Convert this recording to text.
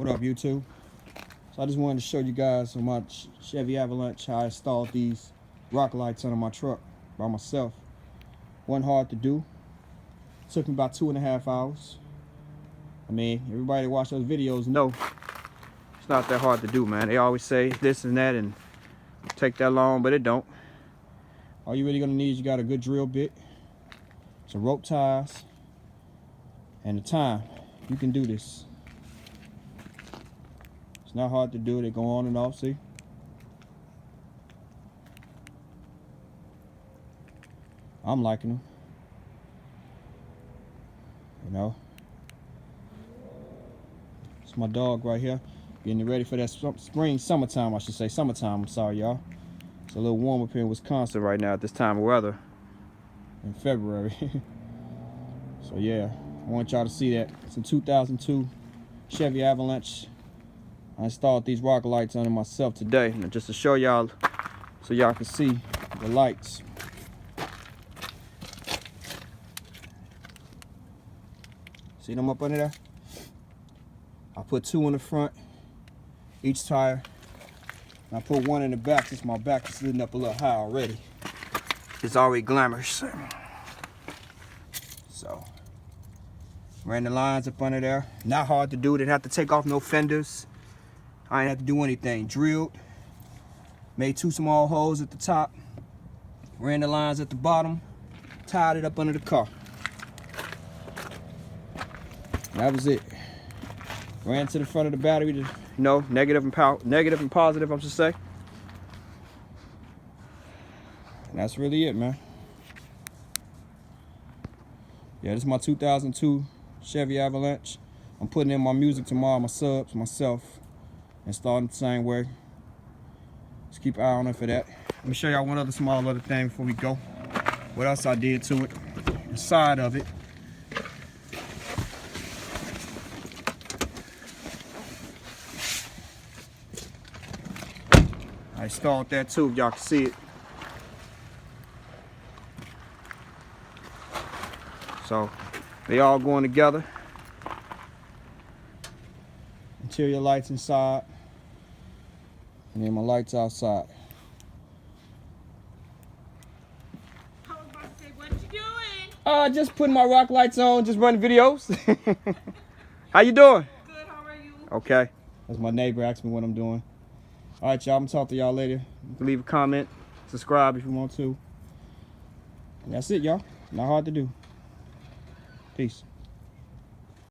What up, YouTube? So I just wanted to show you guys on my Chevy Avalanche how I installed these rock lights under my truck by myself. Wasn't hard to do. Took me about 2.5 hours. I mean, everybody that watch those videos know it's not that hard to do, man. They always say this and that and take that long, but it don't. All you really gonna need is you got a good drill bit, some rope ties, and the time. You can do this. It's not hard to do. They go on and off, see? I'm liking them. You know? It's my dog right here. Getting ready for that summertime, I should say. Summertime, I'm sorry, y'all. It's a little warm up here in Wisconsin right now at this time of weather. In February. So yeah, I want y'all to see that. It's a 2002 Chevy Avalanche. I installed these rock lights under myself today, and just to show y'all, so y'all can see the lights. See them up under there? I put 2 in the front, each tire. And I put 1 in the back since my back is sitting up a little high already. It's already glamorous. So, ran the lines up under there. Not hard to do. Didn't have to take off no fenders. I didn't have to do anything. Drilled. Made 2 small holes at the top. Ran the lines at the bottom. Tied it up under the car. That was it. Ran to the front of the battery to, negative and positive, I should say. And that's really it, man. Yeah, this is my 2002 Chevy Avalanche. I'm putting in my music tomorrow, my subs, myself. And starting the same way. Just keep an eye on it for that. Let me show y'all one other small thing before we go. What else I did to it. Inside of it. I installed that too, if y'all can see it. So, they all going together. Interior lights inside. And then my lights outside. I was about to say, what you doing? Just putting my rock lights on, just running videos. How you doing? Good, how are you? Okay. That's my neighbor asking me what I'm doing. Alright, y'all, I'm gonna talk to y'all later. You can leave a comment, subscribe if you want to. And that's it, y'all. Not hard to do. Peace.